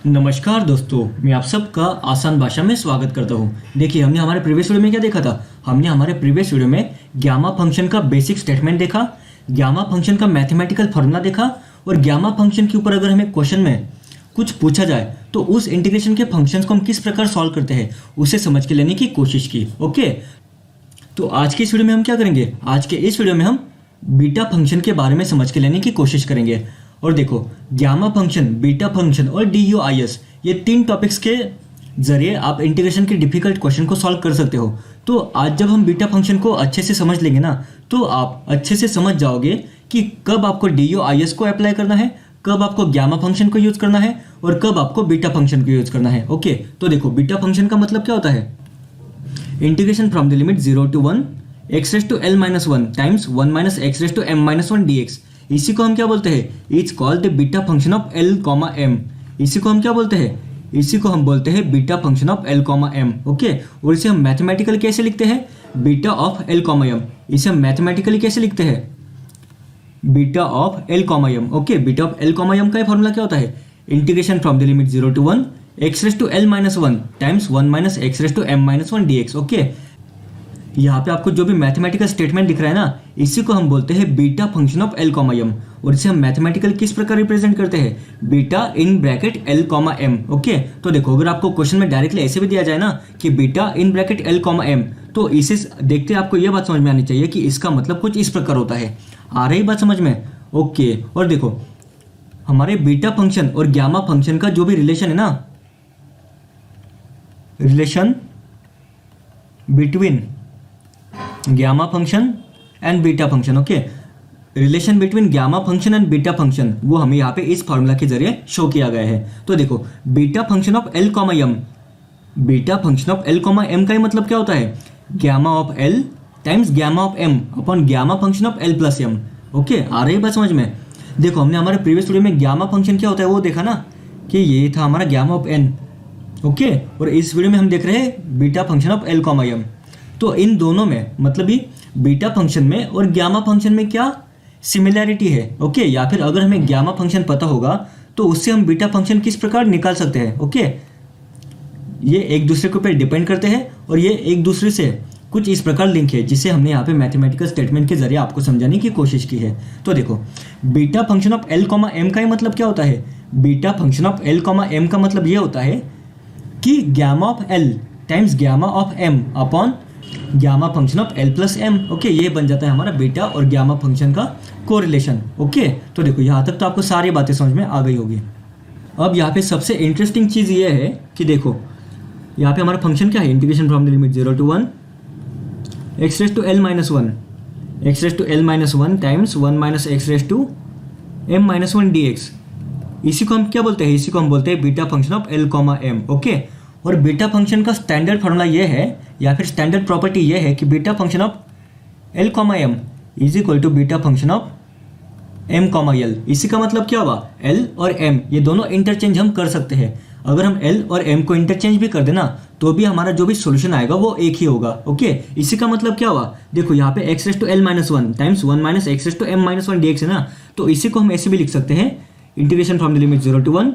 नमस्कार दोस्तों, मैं आप सबका आसान भाषा में स्वागत करता हूं। देखिए, हमने हमारे प्रीवियस वीडियो में क्या देखा था। हमने हमारे प्रीवियस वीडियो में गामा फंक्शन का बेसिक स्टेटमेंट देखा, गामा फंक्शन का मैथमेटिकल फॉर्मूला देखा और गामा फंक्शन के ऊपर अगर हमें क्वेश्चन में कुछ पूछा जाए तो उस इंटीग्रेशन के फंक्शंस को हम किस प्रकार सॉल्व करते हैं उसे समझ के लेने की कोशिश की। ओके, तो आज के इस वीडियो में हम क्या करेंगे, आज के इस वीडियो में हम बीटा फंक्शन के बारे में समझ के लेने की कोशिश करेंगे। और देखो, गामा फंक्शन, बीटा फंक्शन और DUIS, ये तीन टॉपिक्स के जरिए आप इंटीग्रेशन के डिफिकल्ट क्वेश्चन को सॉल्व कर सकते हो। तो आज जब हम बीटा फंक्शन को अच्छे से समझ लेंगे ना, तो आप अच्छे से समझ जाओगे कि कब आपको DUIS को अप्लाई करना है, कब आपको गामा फंक्शन को यूज करना है और कब आपको बीटा फंक्शन को यूज करना है। ओके, तो देखो, बीटा फंक्शन का मतलब क्या होता है, integration from the limit 0 to 1 x raised to l minus 1 times 1 minus x raised to m minus 1 dx। इसी को हम क्या बोलते हैं, it's called the beta function of l, m। इसी को हम क्या बोलते हैं, इसी को हम बोलते हैं beta function of l, m। Okay, और इसे हम मैथमेटिकली कैसे लिखते हैं, बीटा ऑफ l, m। इसे हम मैथमेटिकली कैसे लिखते हैं, beta of l, m। Okay, beta of l, m का फॉर्मूला क्या होता है, integration from the limit 0 to 1 x raised to l minus 1 times 1 minus x raised to m minus 1 dx। Okay, यहाँ पे आपको जो भी मैथमेटिकल स्टेटमेंट दिख रहा है ना, इसी को हम बोलते हैं beta function of l, m। और इसे हम मैथमेटिकल किस प्रकार रिप्रेजेंट करते हैं, beta in bracket l, m। Okay, तो देखो, अगर आपको क्वेश्चन में डायरेक्टली ऐसे भी दिया जाए ना कि beta in bracket l, m, तो इसे देखते आपको यह बात समझ में आनी चाहिए कि इसका मतलब कुछ इस प्रकार होता है। आ रही बात समझ में? ओके, और देखो, हमारे बीटा फंक्शन और गामा फंक्शन का जो भी रिलेशन है ना, relation between gamma function and beta function, okay, relation between gamma function and beta function, वो हमें यहाँ पे इस फॉर्मूला के जरिए शो किया गया है। तो देखो, beta function of l, m, beta function of l, m का ही मतलब क्या होता है, gamma of l times gamma of m upon gamma function of l plus m। Okay, आ रही बात समझ में? देखो, हमने हमारे प्रीवियस वीडियो में गामा फंक्शन क्या होता है वो देखा ना, कि ये था हमारा गामा ऑफ n। ओके, और इस वीडियो में हम देख रहे हैं beta function of l, m। तो इन दोनों में मतलब ही बीटा फंक्शन में और गामा फंक्शन में क्या सिमिलैरिटी है। ओके, या फिर अगर हमें गामा फंक्शन पता होगा तो उससे हम बीटा फंक्शन किस प्रकार निकाल सकते हैं। ओके, ये एक दूसरे के ऊपर डिपेंड करते हैं और ये एक दूसरे से कुछ इस प्रकार लिंक है, जिसे हमने यहाँ पे मैथमेटिकल स्टेटमेंट के जरिए आपको समझाने की कोशिश की है। तो देखो, beta function of l, m का ही मतलब क्या होता है, beta function of l, m का मतलब ये होता है कि gamma of l times gamma of m upon gamma function of l plus m। Okay, ये बन जाता है हमारा बीटा और गामा फंक्शन का कोरिलेशन। ओके, तो देखो, यहाँ तक तो आपको सारी बातें समझ में आ गई होगी। अब यहाँ पे सबसे इंटरेस्टिंग चीज़ ये है कि देखो, यहाँ पे हमारा फंक्शन क्या है, integration from the limit 0 to 1 x raised to l minus 1 x raised to l minus 1 times 1 minus x raised to m minus 1 dx। इसी को हम क्या बोलते हैं, इसी को हम बोलते हैं beta function of l, m। Okay, और बीटा फंक्शन का स्टैंडर्ड फॉर्मूला ये है या फिर स्टैंडर्ड प्रॉपर्टी ये है कि beta function of l, m is equal to beta function of m, l। इसी का मतलब क्या हुआ, l और m ये दोनों इंटरचेंज हम कर सकते हैं। अगर हम l और m को इंटरचेंज भी कर देना तो भी हमारा जो भी सॉल्यूशन आएगा वो एक ही होगा। ओके, इसी का मतलब क्या हुआ, देखो, यहाँ पे x raised to l minus 1 times 1 minus x raised to m minus 1 dx है ना, तो इसी को हम ऐसे भी लिख सकते हैं, integration from the limit 0 to 1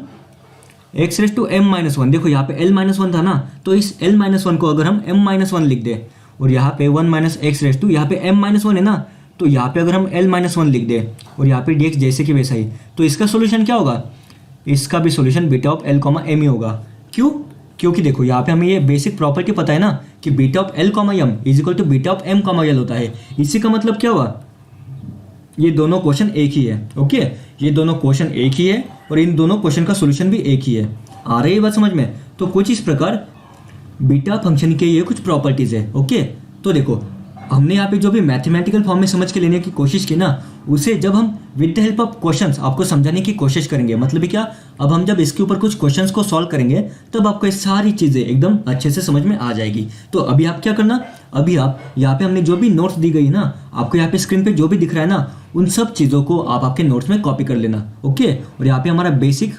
x raised to m minus 1। देखो, यहाँ पे l minus 1 था ना, तो इस l minus 1 को अगर हम m minus 1 लिख दे और यहाँ पे 1 minus x raised to, यहाँ पे m minus 1 है ना, तो यहाँ पे अगर हम l minus 1 लिख दे और यहाँ पे dx जैसे कि वैसा ही, तो इसका सोल्यूशन क्या होगा, इसका भी solution beta of l, m ही होगा। क्यों? क्योंकि देखो, यहाँ पे हमें ये बेसिक प्रॉपर्टी पता है ना कि beta of l, m is equal to beta of m, l होता है। इसी का मतलब क्या हुआ, ये दोनों क्वेश्चन एक ही है। ओके, ये दोनों क्वेश्चन एक ही है और इन दोनों क्वेश्चन का सॉल्यूशन भी एक ही है। आ रही है बात समझ में? तो कुछ इस प्रकार बीटा फंक्शन के ये कुछ प्रॉपर्टीज है। ओके, तो देखो, हमने यहाँ पे जो भी मैथमेटिकल फॉर्म में समझ के लेने की कोशिश की ना, उसे जब हम with the help of questions आपको समझाने की कोशिश करेंगे, मतलब क्या, अब हम जब इसके ऊपर कुछ क्वेश्चंस को सॉल्व करेंगे तब आपको ये सारी चीज़ें एकदम अच्छे से समझ में आ जाएगी। तो अभी आप क्या करना, अभी आप यहाँ पे हमने जो भी नोट्स दी गई ना, आपको यहाँ पे स्क्रीन पे जो भी दिख रहा है ना, उन सब चीज़ों को आप आपके नोट्स में कॉपी कर लेना। ओके, और यहाँ पे हमारा बेसिक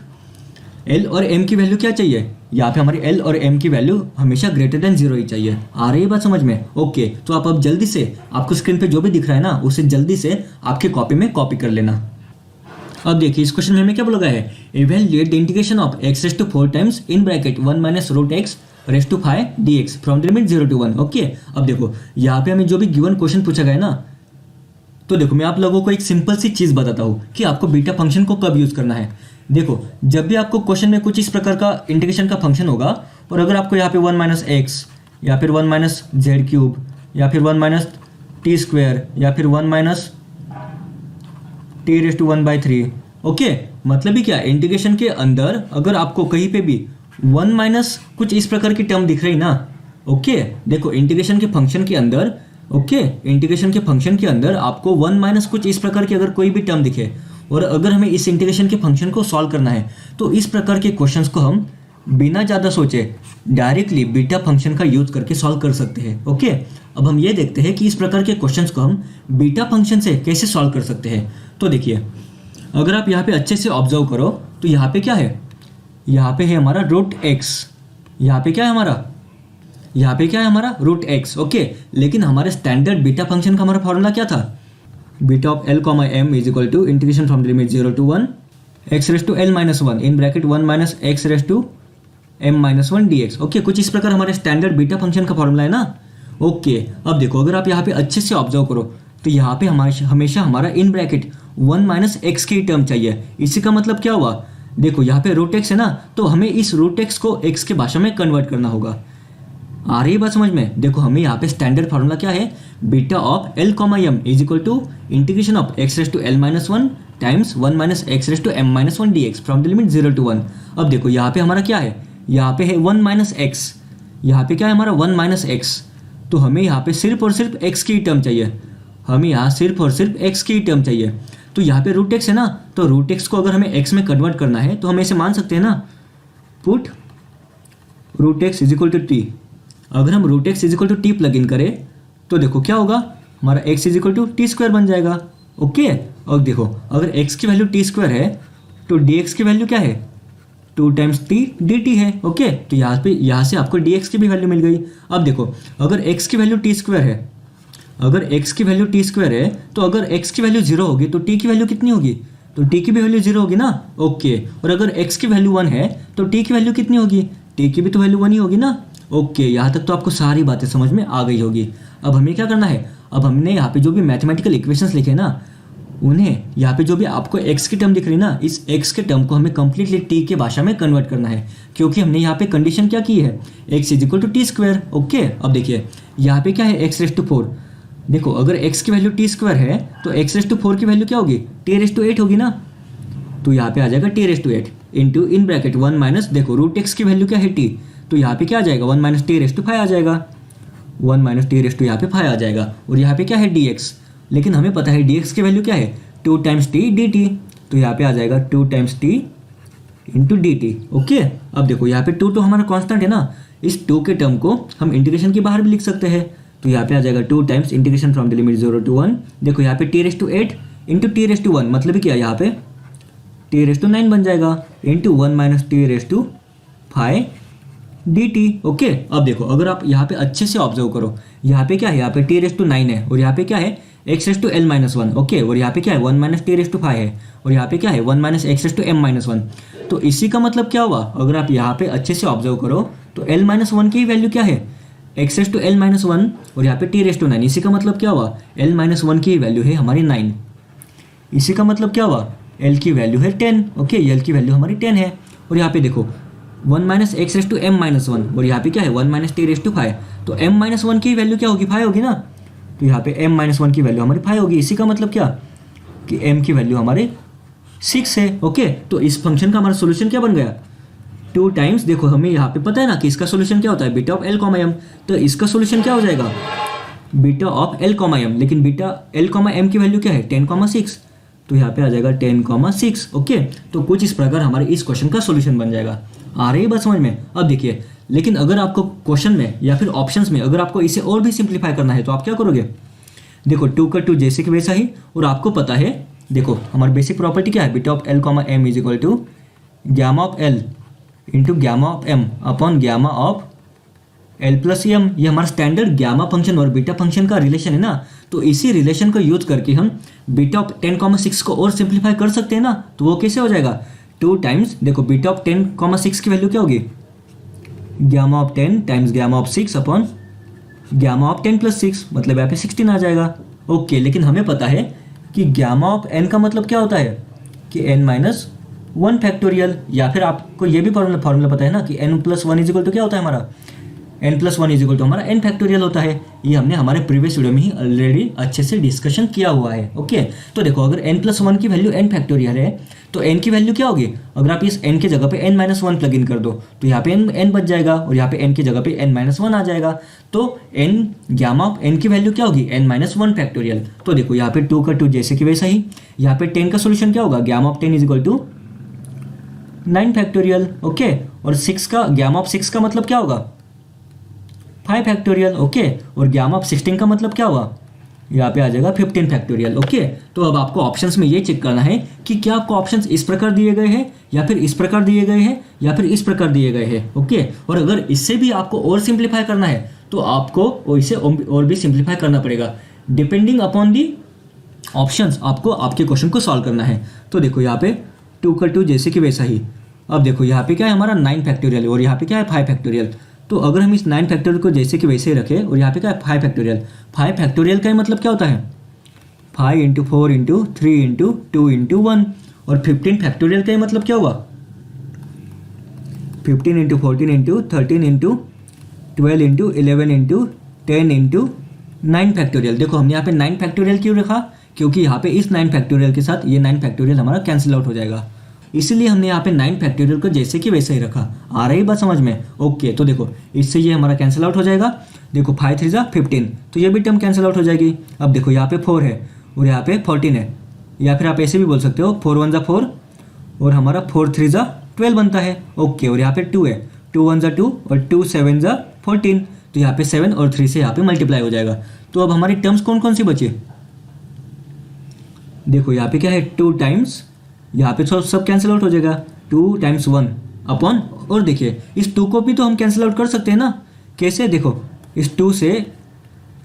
l और m की वैल्यू क्या चाहिए, यहाँ पे हमारी l और m की वैल्यू हमेशा ग्रेटर देन 0 ही चाहिए। आ रही है बात समझ में? ओके, तो आप अब जल्दी से आपको स्क्रीन पे जो भी दिख रहा है ना, उसे जल्दी से आपके कॉपी में कॉपी कर लेना। अब देखिए इस क्वेश्चन में हमें क्या बोला गया है, evaluate the integration of x raise to 4 times in bracket 1 minus root X raise to 5 dx from the limit 0 to 1। Okay, अब देखो यहाँ पे हमें जो भी गिवन क्वेश्चन पूछा गया है ना, तो देखो मैं आप लोगों को एक सिंपल सी चीज़ बताता हूँ कि आपको बीटा फंक्शन को कब यूज़ करना है। देखो जब भी आपको क्वेश्चन में कुछ इस प्रकार का इंटीग्रेशन का फंक्शन होगा और अगर आपको यहाँ पे 1 माइनस एक्स या फिर 1 माइनस जेड क्यूब या फिर 1 माइनस टी स्क्वायर या फिर 1 minus T raise to 1/3, okay, मतलब ही क्या, इंटीग्रेशन के अंदर अगर आपको कहीं पे भी 1 माइनस कुछ इस प्रकार की टर्म दिख रही ना, ओके, देखो इंटीग्रेशन के फंक्शन के अंदर, ओके, इंटीग्रेशन के फंक्शन के अंदर आपको 1 माइनस कुछ इस प्रकार की अगर कोई भी टर्म दिखे और अगर हमें इस इंटीग्रेशन के फंक्शन को सॉल्व करना है तो इस प्रकार के क्वेश्चंस को हम बिना ज़्यादा सोचे डायरेक्टली बीटा फंक्शन का यूज करके सॉल्व कर सकते हैं। ओके, अब हम ये देखते हैं कि इस प्रकार के क्वेश्चंस को हम बीटा फंक्शन से कैसे सॉल्व कर सकते हैं। तो देखिए अगर आप यहाँ पे अच्छे से ऑब्जर्व करो तो यहाँ पे क्या है, यहाँ पे है हमारा रूट एक्स, यहाँ पे क्या है हमारा, यहाँ पे क्या है हमारा रूट एक्स। ओके, लेकिन हमारे स्टैंडर्ड बीटा फंक्शन का हमारा फॉर्मूला क्या था, beta of L comma M is equal to integration from the limit 0 to 1 X raise to L minus 1 in bracket 1 minus X raise to M minus 1 dx। Okay, कुछ इस प्रकार हमारे standard beta function का formula है ना। Okay, अब देखो अगर आप यहाँ पे अच्छे से ऑब्जर्व करो तो यहाँ पे हमेशा हमारा इन ब्रैकेट 1 माइनस एक्स की टर्म चाहिए। इसी का मतलब क्या हुआ, देखो यहाँ पे रूट एक्स है ना, तो हमें इस रूट एक्स को एक्स के भाषा में कन्वर्ट करना होगा। आ रही बात समझ में, देखो हमें यहाँ पे स्टैंडर्ड फार्मूला क्या है, beta of L comma M is equal to integration of X raise to L minus 1 times 1 minus X raise to M minus 1 dx from the limit 0 to 1। अब देखो यहाँ पे हमारा क्या है, यहाँ पे है 1 माइनस एक्स, यहाँ पे क्या है हमारा 1 माइनस एक्स, तो हमें यहाँ पे सिर्फ और सिर्फ एक्स की टर्म चाहिए, हमें यहाँ सिर्फ और सिर्फ एक्स की टर्म चाहिए। तो यहाँ पे रूट एक्स है ना, तो रूट एक्स को अगर हमें एक्स में कन्वर्ट करना है तो हम ऐसे मान सकते हैं ना, put root X is equal to T. अगर हम root X is equal to T plug in करें तो देखो क्या होगा, हमारा X is equal to T square बन जाएगा। ओके, और देखो अगर एक्स की वैल्यू टी स्क्वायर है तो डी एक्स की वैल्यू क्या है, 2 टाइम्स टी डी टी है। ओके, तो यहाँ से आपको डी एक्स की भी वैल्यू मिल गई। अब देखो अगर एक्स की वैल्यू टी स्क्वायर है, अगर एक्स की वैल्यू टी स्क्वायर है तो अगर एक्स की वैल्यू 0 होगी तो टी की वैल्यू कितनी होगी, तो टी की भी वैल्यू 0 होगी ना। ओके, और अगर एक्स की वैल्यू 1 है तो टी की वैल्यू कितनी होगी, टी की भी तो वैल्यू 1 ही होगी ना। ओके, यहाँ तक तो आपको सारी बातें समझ में आ गई होगी। अब हमें क्या करना है, अब हमने यहाँ पे जो भी मैथमेटिकल इक्वेशंस लिखे ना, उन्हें यहाँ पे जो भी आपको x की टर्म दिख रही ना, इस x के टर्म को हमें कंप्लीटली t के भाषा में कन्वर्ट करना है, क्योंकि हमने यहाँ पे कंडीशन क्या की है, x is equal to T square. Okay, अब देखिए यहाँ पे क्या है, x रेस टू 4। देखो अगर x की वैल्यू टी स्क्वायर है तो x रेस टू 4 की वैल्यू क्या होगी, t रेस टू 8 होगी ना। तो यहाँ पे आ जाएगा t raise to 8 into in bracket 1 minus, देखो रूट एक्स की वैल्यू क्या है t, तो यहाँ पे क्या आ जाएगा 1 माइनस टी रेस टू 5 आ जाएगा, 1 माइनस टी रेस टू यहाँ पे 5 आ जाएगा। और यहाँ पे क्या है dx, लेकिन हमें पता है dx की वैल्यू क्या है 2 टाइम्स टी डी टी, तो यहाँ पे आ जाएगा 2 times T into D T. Okay, अब देखो यहाँ पे 2 तो हमारा कांस्टेंट है ना, इस 2 के टर्म को हम इंटीग्रेशन के बाहर भी लिख सकते हैं, तो यहाँ पे आ जाएगा 2 times integration from the limit 0 to 1। देखो यहाँ पे T raise to 8 into T raise to 1, मतलब क्या यहाँ पे टी रेस टू 9 बन जाएगा, into 1 minus T raise to 5 D T. Okay, अब देखो अगर आप यहाँ पे अच्छे से ऑब्जर्व करो, यहाँ पे क्या है, यहाँ पे टी रेस टू 9 है और यहाँ पे क्या है X raise to L minus 1। Okay, और यहाँ पे क्या है 1 माइनस टी रेस टू 5 है और यहाँ पे क्या है 1 minus X raise to M minus 1। तो इसी का मतलब क्या हुआ, अगर आप यहाँ पे अच्छे से ऑब्जर्व करो तो एल माइनस 1 की वैल्यू क्या है, X raise to L minus 1 और यहाँ पे टी रेस टू 9। इसी का मतलब क्या हुआ, एल माइनस 1 की वैल्यू है हमारी 9। इसी का मतलब क्या हुआ, एल की वैल्यू है 10। ओके, एल की वैल्यू हमारी 10 है। और यहाँ पे देखो 1 minus X raise to M minus 1 और यहाँ पे क्या है 1 माइनस टी रेस टू 5, तो एम माइनस 1 की वैल्यू क्या होगी, 5 होगी ना। तो यहाँ पे m माइनस 1 की वैल्यू हमारी 5 होगी। इसी का मतलब क्या कि m की वैल्यू हमारे 6 है। ओके, तो इस फंक्शन का हमारा सोल्यूशन क्या बन गया, 2 टाइम्स, देखो हमें यहाँ पे पता है ना कि इसका सोल्यूशन क्या होता है, beta of L comma M, तो इसका सोल्यूशन क्या हो जाएगा, beta of L comma M. लेकिन बीटा एल कॉमा एम की वैल्यू क्या है 10,6, तो यहाँ पे आ जाएगा 10,6। ओके, तो कुछ इस प्रकार हमारे इस क्वेश्चन का सोल्यूशन बन जाएगा। आ रही बात समझ में। अब देखिए, लेकिन अगर आपको क्वेश्चन में या फिर ऑप्शंस में अगर आपको इसे और भी सिंप्लीफाई करना है तो आप क्या करोगे, देखो 2 का 2 जैसे कि वैसा ही, और आपको पता है, देखो हमारी बेसिक प्रॉपर्टी क्या है, beta of L comma M is equal to gamma of L into gamma of M upon gamma of L plus M, ये हमारा स्टैंडर्ड गामा फंक्शन और बीटा फंक्शन का रिलेशन है ना। तो इसी रिलेशन को यूज करके हम बीटा ऑफ 10,6 को और सिंप्लीफाई कर सकते हैं ना। तो वो कैसे हो जाएगा, 2 टाइम्स, देखो बीटा ऑफ 10,6 की वैल्यू क्या होगी, gamma of 10 times gamma of 6 upon gamma of 10 plus 6, मतलब यहाँ पे 16 आ जाएगा। ओके, लेकिन हमें पता है कि गामा ऑफ n का मतलब क्या होता है कि n माइनस 1 फैक्टोरियल, या फिर आपको ये भी फॉर्मूला पता है ना कि n प्लस 1 इजिकल टू क्या होता है हमारा, n प्लस 1 इजिकल टू हमारा n फैक्टोरियल होता है। ये हमने हमारे प्रीवियस वीडियो में ही ऑलरेडी अच्छे से डिस्कशन किया हुआ है। ओके, तो देखो अगर n प्लस 1 की वैल्यू n फैक्टोरियल है तो n की वैल्यू क्या होगी, अगर आप इस n की जगह पे n माइनस 1 प्लग इन कर दो तो यहाँ पे n बच जाएगा और यहाँ पे n की जगह पे n माइनस 1 आ जाएगा। तो n गामा ऑफ n की वैल्यू क्या होगी, n माइनस 1 फैक्टोरियल। तो देखो यहाँ पे 2 का 2 जैसे कि वैसा ही, यहाँ पे 10 का सोल्यूशन क्या होगा, gamma of 10 is equal to 9 factorial. Okay, और 6 का गामा ऑफ 6 का मतलब क्या होगा, 5 फैक्टोरियल। ओके, और गामा ऑफ 16 का मतलब क्या होगा, यहाँ पे आ जाएगा 15 फैक्टोरियल। ओके, तो अब आपको ऑप्शंस में ये चेक करना है कि क्या आपको ऑप्शंस इस प्रकार दिए गए हैं या फिर इस प्रकार दिए गए हैं या फिर इस प्रकार दिए गए हैं। ओके, और अगर इससे भी आपको और सिंप्लीफाई करना है तो आपको और इसे और भी सिंप्लीफाई करना पड़ेगा, डिपेंडिंग अपॉन दी ऑप्शंस आपको आपके क्वेश्चन को सॉल्व करना है। तो देखो यहाँ पे 2 का 2 जैसे कि वैसा ही। अब देखो यहाँ पे क्या है हमारा 9 फैक्टोरियल और यहाँ पे क्या है 5 फैक्टोरियल। तो अगर हम इस 9 फैक्टोरियल को जैसे कि वैसे ही रखें और यहाँ पे क्या है 5 फैक्टोरियल, 5 फैक्टोरियल का ही मतलब क्या होता है 5 इंटू 4 इंटू 3 इंटू 2 इंटू 1, और 15 फैक्टोरियल का ही मतलब क्या हुआ 15 into 14 into 13 into 12 into 11 into 10 into 9 factorial. देखो हमने यहाँ पे 9 फैक्टोरियल क्यों रखा, क्योंकि यहाँ पे इस 9 फैक्टोरियल के साथ ये 9 फैक्टोरियल हमारा कैंसिल आउट हो जाएगा, इसीलिए हमने यहाँ पे 9 फैक्टोरियल को जैसे कि वैसे ही रखा। आ रही बात समझ में। ओके, तो देखो इससे ये हमारा कैंसिल आउट हो जाएगा। देखो 5 3 जा 15, तो ये भी टर्म कैंसिल आउट हो जाएगी। अब देखो यहाँ पे 4 है और यहाँ पे 14 है, या फिर आप ऐसे भी बोल सकते हो 4 1 जा 4 और हमारा 4 3 जा 12 बनता है। ओके, और यहाँ पे 2 है, 2 1 जा 2 और 2 7 जा 14, तो यहाँ पे 7 और 3 से यहाँ पे मल्टीप्लाई हो जाएगा। तो अब हमारी टर्म्स कौन कौन सी बची, देखो यहाँ पे क्या है 2 टाइम्स, यहाँ पे सब कैंसिल आउट हो जाएगा, 2 टाइम्स 1 अपॉन, और देखिए इस 2 को भी तो हम कैंसिल आउट कर सकते हैं ना। कैसे, देखो इस 2 से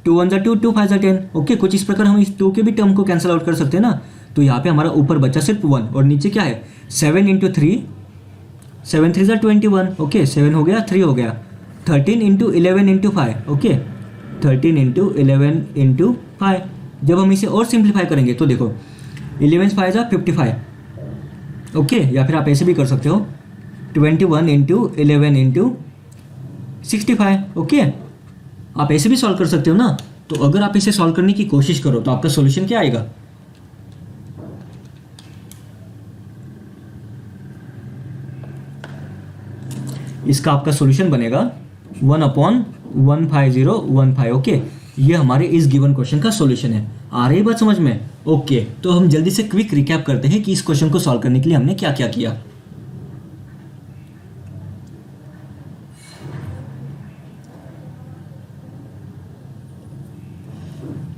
2 1 जा 2 2 5 जा 10। ओके, कुछ इस प्रकार हम इस 2 के भी टर्म को कैंसिल आउट कर सकते हैं ना। तो यहाँ पे हमारा ऊपर बचा सिर्फ 1 और नीचे क्या है 7 इंटू 3, 7 3 जा 21। ओके, 7 हो गया 3 हो गया, 13 into 11 into 5। Okay, 13 into 11 into 5। जब हम इसे और सिंप्लीफाई करेंगे तो देखो 11 5 जा 55। ओके, या फिर आप ऐसे भी कर सकते हो 21 इंटू 11 इंटू 65। ओके, आप ऐसे भी सॉल्व कर सकते हो ना। तो अगर आप इसे सॉल्व करने की कोशिश करो तो आपका सॉल्यूशन क्या आएगा, इसका आपका सॉल्यूशन बनेगा 1/15015। ओके, ये हमारे इस गिवन क्वेश्चन का सॉल्यूशन है। आ रही बात समझ में। ओके, तो हम जल्दी से क्विक रिकैप करते हैं कि इस क्वेश्चन को सॉल्व करने के लिए हमने क्या क्या किया।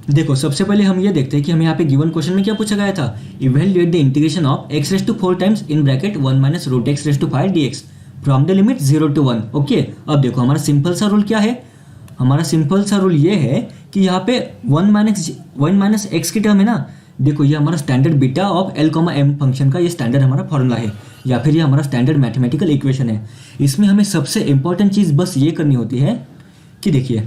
देखो सबसे पहले हम ये देखते हैं कि हमें यहाँ पे गिवन क्वेश्चन में क्या पूछा गया था, evaluate the integration of x raise to 4 times in bracket 1 minus root x raise to 5 dx from the limit 0 to 1। Okay, अब देखो हमारा सिंपल सा रूल क्या है, हमारा सिंपल सा रूल ये है कि यहाँ पे 1 माइनस एक्स की टर्म है ना। देखो ये हमारा standard beta of L comma M function का ये स्टैंडर्ड हमारा फॉर्मूला है, या फिर ये हमारा स्टैंडर्ड मैथमेटिकल इक्वेशन है। इसमें हमें सबसे इंपॉर्टेंट चीज़ बस ये करनी होती है कि देखिए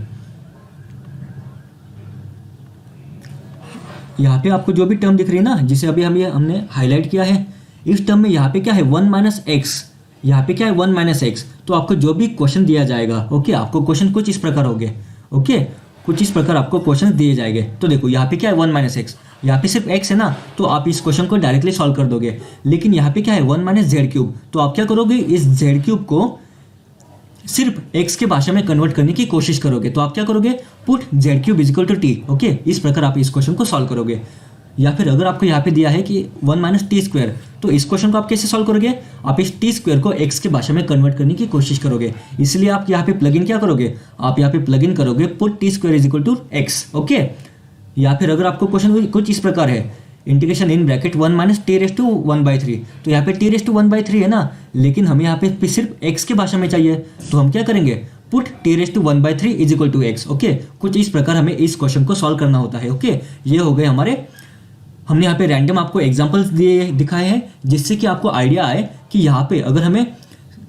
यहाँ पे आपको जो भी टर्म दिख रही है ना, जिसे अभी हमने हाईलाइट किया है, इस टर्म में यहाँ पे क्या है 1 माइनस एक्स, यहाँ पे क्या है 1 माइनस एक्स। तो आपको जो भी क्वेश्चन दिया जाएगा, ओके, आपको क्वेश्चन कुछ इस प्रकार होंगे। ओके, कुछ इस प्रकार आपको क्वेश्चन दिए जाएंगे। तो देखो यहाँ पे क्या है 1 माइनस एक्स, यहाँ पे सिर्फ एक्स है ना, तो आप इस क्वेश्चन को डायरेक्टली सॉल्व कर दोगे। लेकिन यहाँ पे क्या है 1 माइनस जेड क्यूब, तो आप क्या करोगे, इस जेड क्यूब को सिर्फ एक्स के भाषा में कन्वर्ट करने की कोशिश करोगे। तो आप क्या करोगे, put Z cube is equal to T. Okay, इस प्रकार आप इस क्वेश्चन को सॉल्व करोगे। या फिर अगर आपको यहाँ पे दिया है कि 1 माइनस टी स्क्वायर, तो इस क्वेश्चन को आप कैसे सॉल्व करोगे, आप इस टी स्क्वायर को एक्स के भाषा में कन्वर्ट करने की कोशिश करोगे। इसलिए आप यहाँ पे प्लग इन क्या करोगे, आप यहाँ पे प्लग इन करोगे put T square is equal to X. Okay, या फिर अगर आपको क्वेश्चन कुछ इस प्रकार है, integration in bracket 1 minus T raise to 1/3, तो यहाँ पे टी रेस टू 1/3 है ना, लेकिन हमें यहाँ पे सिर्फ एक्स के भाषा में चाहिए। तो हम क्या करेंगे, put t⁻⁴ is equal to x। Okay, कुछ इस प्रकार हमें इस क्वेश्चन को सॉल्व करना होता है। ओके, ये हो गए हमारे, हमने यहाँ पे रैंडम आपको एग्जांपल्स दिखाए हैं जिससे कि आपको आइडिया आए कि यहाँ पे अगर हमें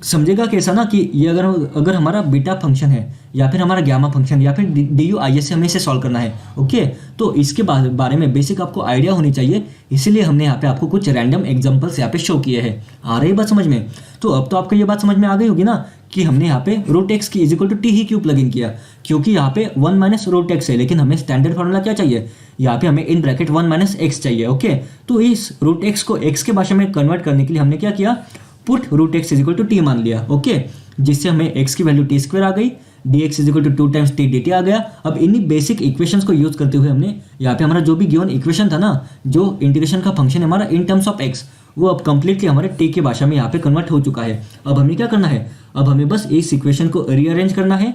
समझेगा कैसा ना कि ये अगर हमारा बीटा फंक्शन है या फिर हमारा गामा फंक्शन या फिर DU से हमें इसे सॉल्व करना है। ओके, तो इसके बारे में बेसिक आपको आइडिया होनी चाहिए, इसीलिए हमने यहाँ पे आपको कुछ रैंडम एग्जांपल्स यहाँ पे शो किए हैं। आ रही बात समझ में? तो अब तो आपको ये बात समझ में आ गई होगी ना कि हमने यहाँ पे रूट एक्स की इज इक्वल टू टी ही क्यों प्लग इन किया, क्योंकि यहाँ पे 1 माइनस रूट एक्स है, लेकिन हमें स्टैंडर्ड फार्मूला क्या चाहिए, यहाँ पे हमें इन ब्रैकेट 1 माइनस एक्स चाहिए। ओके, तो इस रूट एक्स को एक्स के भाषा में कन्वर्ट करने के लिए हमने क्या किया, put root X is equal to T मान लिया। ओके, जिससे हमें एक्स की वैल्यू टी स्क्वायर आ गई, dx is equal to 2 times T dt आ गया। अब इन्हीं बेसिक इक्वेशंस को यूज करते हुए हमने यहाँ पे हमारा जो भी गिवन इक्वेशन था ना, जो इंटीग्रेशन का फंक्शन है हमारा इन टर्म्स ऑफ x, वो अब कंप्लीटली हमारे टी की भाषा में यहाँ पे कन्वर्ट हो चुका है। अब हमें क्या करना है, अब हमें बस इस इक्वेशन को रीअरेंज करना है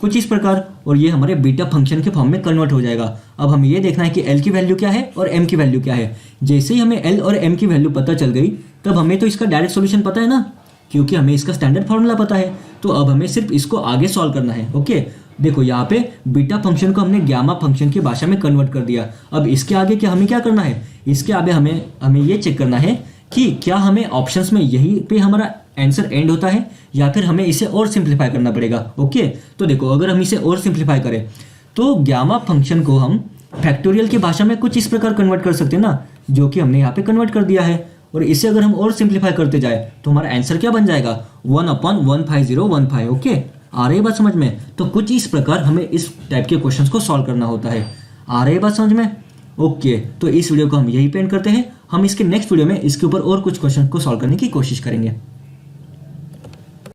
कुछ इस प्रकार, और ये हमारे बीटा फंक्शन के फॉर्म में कन्वर्ट हो जाएगा। अब हमें ये देखना है कि L की वैल्यू क्या है और M की वैल्यू क्या है। जैसे ही हमें L और M की वैल्यू पता चल गई, तब हमें तो इसका डायरेक्ट सॉल्यूशन पता है ना, क्योंकि हमें इसका स्टैंडर्ड फार्मूला पता है। तो अब हमें सिर्फ इसको आगे सॉल्व करना है। ओके, देखो यहाँ पे बीटा फंक्शन को हमने गामा फंक्शन की भाषा में कन्वर्ट कर दिया। अब इसके आगे हमें क्या करना है, इसके आगे हमें ये चेक करना है कि क्या हमें ऑप्शंस में यही पे हमारा आंसर एंड होता है या फिर हमें इसे और सिंप्लीफाई करना पड़ेगा। ओके, तो देखो अगर हम इसे और सिंप्लीफाई करें तो गामा फंक्शन को हम फैक्टोरियल की भाषा में कुछ इस प्रकार कन्वर्ट कर सकते हैं ना, जो कि हमने यहाँ पे कन्वर्ट कर दिया है। और इसे अगर हम और सिंप्लीफाई करते जाए तो हमारा आंसर क्या बन जाएगा, 1/15015। ओके, आ रही बात समझ में? तो कुछ इस प्रकार हमें इस टाइप के क्वेश्चंस को सॉल्व करना होता है। आ रही बात समझ में? ओके, तो इस वीडियो को हम यही पे एंड करते हैं। हम इसके नेक्स्ट वीडियो में इसके ऊपर और कुछ क्वेश्चन को सॉल्व करने की कोशिश करेंगे।